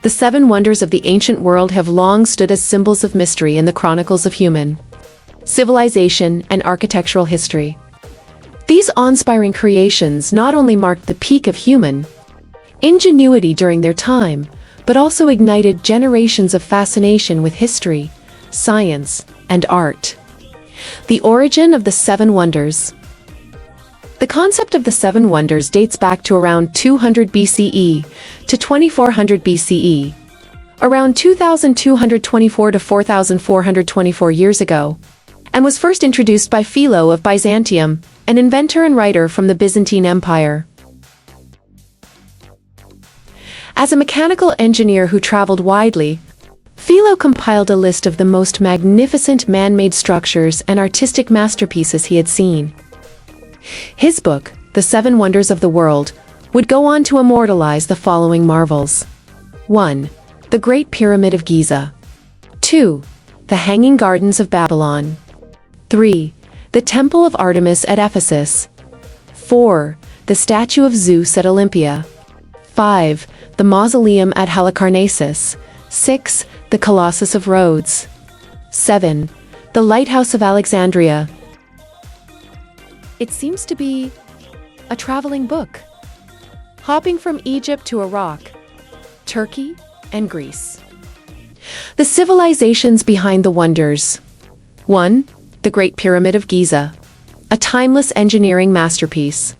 The seven wonders of the ancient world have long stood as symbols of mystery in the chronicles of human civilization and architectural history. These awe-inspiring creations not only marked the peak of human ingenuity during their time, but also ignited generations of fascination with history, science, and art. The origin of the Seven Wonders. The concept of the Seven Wonders dates back to around 200 BCE to 2400 BCE, around 2224 to 4424 years ago, and was first introduced by Philo of Byzantium, an inventor and writer from the Byzantine Empire. As a mechanical engineer who traveled widely, Philo compiled a list of the most magnificent man-made structures and artistic masterpieces he had seen. His book, The Seven Wonders of the World, would go on to immortalize the following marvels. 1. The Great Pyramid of Giza. 2. The Hanging Gardens of Babylon. 3. The Temple of Artemis at Ephesus. 4. The Statue of Zeus at Olympia. 5. The Mausoleum at Halicarnassus. 6. The Colossus of Rhodes. 7. The Lighthouse of Alexandria. It seems to be a traveling book, hopping from Egypt to Iraq, Turkey, and Greece. The civilizations behind the wonders. 1. The Great Pyramid of Giza, a timeless engineering masterpiece.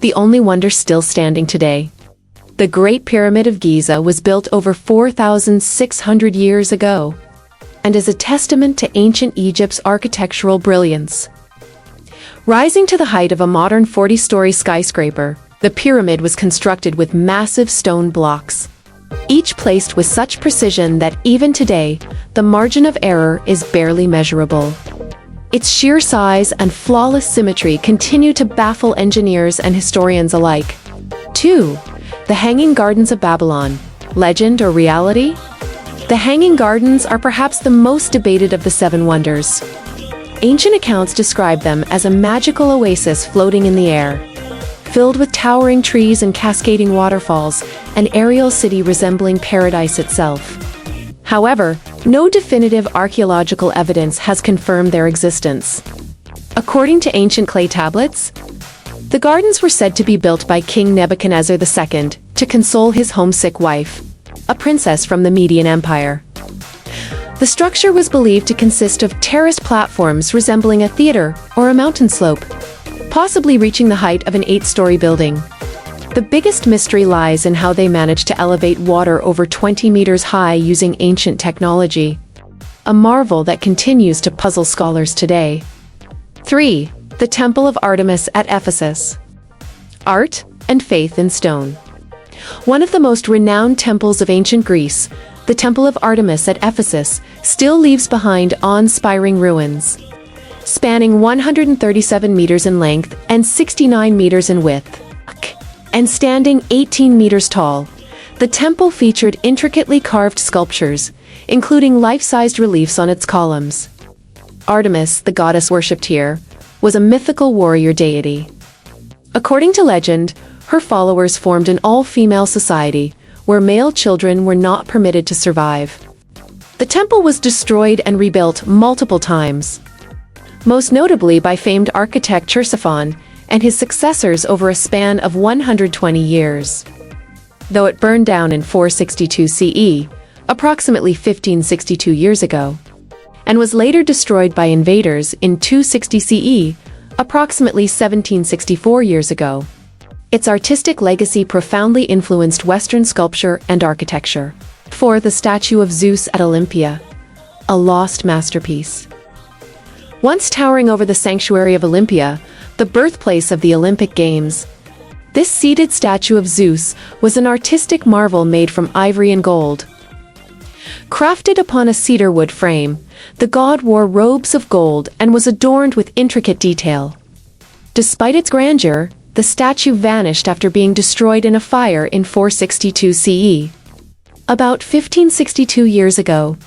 The only wonder still standing today. The Great Pyramid of Giza was built over 4,600 years ago, and is a testament to ancient Egypt's architectural brilliance. Rising to the height of a modern 40-story skyscraper, the pyramid was constructed with massive stone blocks, each placed with such precision that even today, the margin of error is barely measurable. Its sheer size and flawless symmetry continue to baffle engineers and historians alike. 2. The Hanging Gardens of Babylon. Legend or reality? The Hanging Gardens are perhaps the most debated of the Seven Wonders. Ancient accounts describe them as a magical oasis floating in the air, filled with towering trees and cascading waterfalls, an aerial city resembling paradise itself. However, no definitive archaeological evidence has confirmed their existence. According to ancient clay tablets, the gardens were said to be built by King Nebuchadnezzar II to console his homesick wife, a princess from the Median Empire. The structure was believed to consist of terraced platforms resembling a theater or a mountain slope, possibly reaching the height of an 8-story building. The biggest mystery lies in how they managed to elevate water over 20 meters high using ancient technology, a marvel that continues to puzzle scholars today. 3. The Temple of Artemis at Ephesus. Art and faith in stone. One of the most renowned temples of ancient Greece, the Temple of Artemis at Ephesus, still leaves behind awe-inspiring ruins. Spanning 137 meters in length and 69 meters in width, and standing 18 meters tall, the temple featured intricately carved sculptures, including life-sized reliefs on its columns. Artemis, the goddess worshipped here, was a mythical warrior deity. According to legend, her followers formed an all-female society, where male children were not permitted to survive. The temple was destroyed and rebuilt multiple times, most notably by famed architect Chersophon and his successors over a span of 120 years. Though it burned down in 462 CE, approximately 1562 years ago, and was later destroyed by invaders in 260 CE, approximately 1764 years ago. Its artistic legacy profoundly influenced Western sculpture and architecture. 4. The Statue of Zeus at Olympia, a lost masterpiece. Once towering over the sanctuary of Olympia, the birthplace of the Olympic Games, this seated statue of Zeus was an artistic marvel made from ivory and gold. Crafted upon a cedar wood frame, the god wore robes of gold and was adorned with intricate detail. Despite its grandeur, the statue vanished after being destroyed in a fire in 462 CE, about 1562 years ago.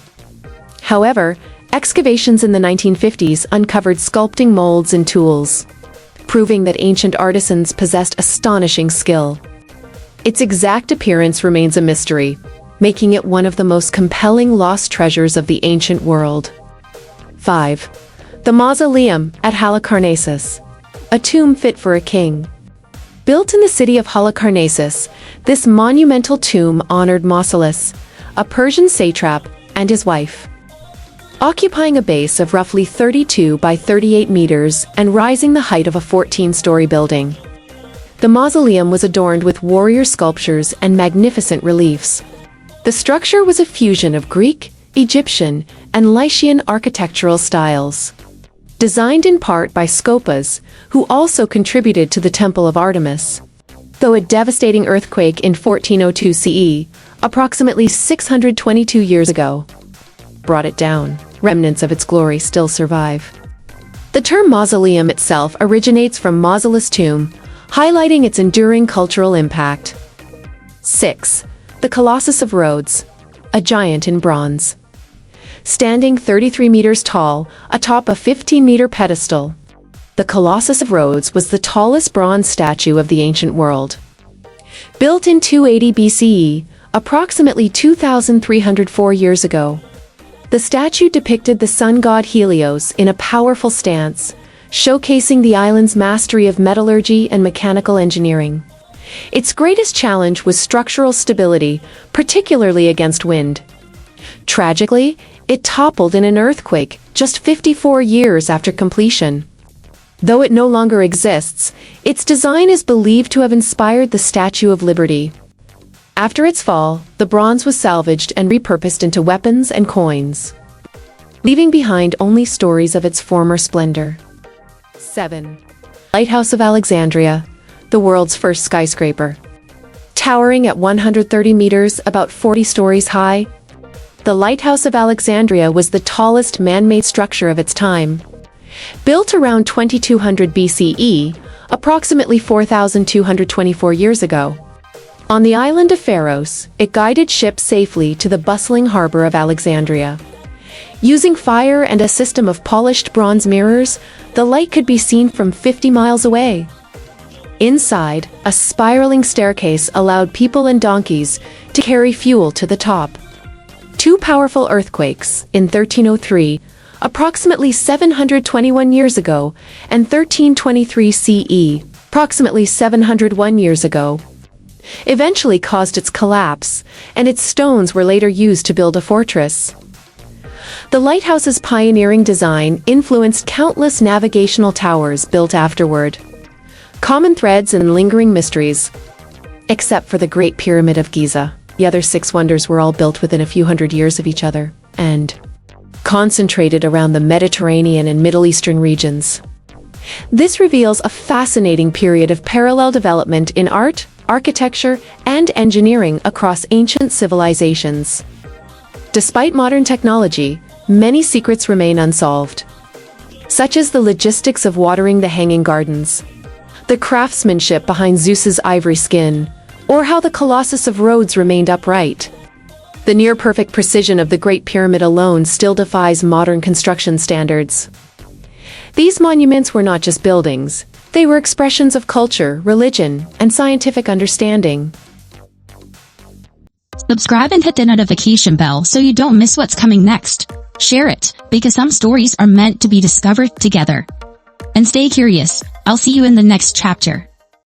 However, excavations in the 1950s uncovered sculpting molds and tools, proving that ancient artisans possessed astonishing skill. Its exact appearance remains a mystery, making it one of the most compelling lost treasures of the ancient world. 5. The Mausoleum at Halicarnassus, a tomb fit for a king. Built in the city of Halicarnassus, this monumental tomb honored Mausolus, a Persian satrap, and his wife. Occupying a base of roughly 32 by 38 meters and rising the height of a 14-story building. The mausoleum was adorned with warrior sculptures and magnificent reliefs. The structure was a fusion of Greek, Egyptian, and Lycian architectural styles. Designed in part by Scopas, who also contributed to the Temple of Artemis. Though a devastating earthquake in 1402 CE, approximately 622 years ago, brought it down, remnants of its glory still survive. The term mausoleum itself originates from Mausolus' tomb, highlighting its enduring cultural impact. 6. The Colossus of Rhodes, a giant in bronze. Standing 33 meters tall, atop a 15-meter pedestal, the Colossus of Rhodes was the tallest bronze statue of the ancient world. Built in 280 BCE, approximately 2,304 years ago, the statue depicted the sun god Helios in a powerful stance, showcasing the island's mastery of metallurgy and mechanical engineering. Its greatest challenge was structural stability, particularly against wind. Tragically, it toppled in an earthquake just 54 years after completion. Though it no longer exists, its design is believed to have inspired the Statue of Liberty. After its fall, the bronze was salvaged and repurposed into weapons and coins, leaving behind only stories of its former splendor. 7. Lighthouse of Alexandria, the world's first skyscraper. Towering at 130 meters, about 40 stories high, the Lighthouse of Alexandria was the tallest man-made structure of its time. Built around 2200 BCE, approximately 4,224 years ago. On the island of Pharos, it guided ships safely to the bustling harbor of Alexandria. Using fire and a system of polished bronze mirrors, the light could be seen from 50 miles away. Inside, a spiraling staircase allowed people and donkeys to carry fuel to the top. Two powerful earthquakes, in 1303, approximately 721 years ago, and 1323 CE, approximately 701 years ago, eventually caused its collapse, and its stones were later used to build a fortress. The lighthouse's pioneering design influenced countless navigational towers built afterward. Common threads and lingering mysteries, except for the Great Pyramid of Giza. The other 6 wonders were all built within a few hundred years of each other, and concentrated around the Mediterranean and Middle Eastern regions. This reveals a fascinating period of parallel development in art, architecture, and engineering across ancient civilizations. Despite modern technology, many secrets remain unsolved, such as the logistics of watering the Hanging Gardens, the craftsmanship behind Zeus's ivory skin, or how the Colossus of Rhodes remained upright. The near-perfect precision of the Great Pyramid alone still defies modern construction standards. These monuments were not just buildings, they were expressions of culture, religion, and scientific understanding. Subscribe and hit the notification bell so you don't miss what's coming next. Share it, because some stories are meant to be discovered together. And stay curious, I'll see you in the next chapter.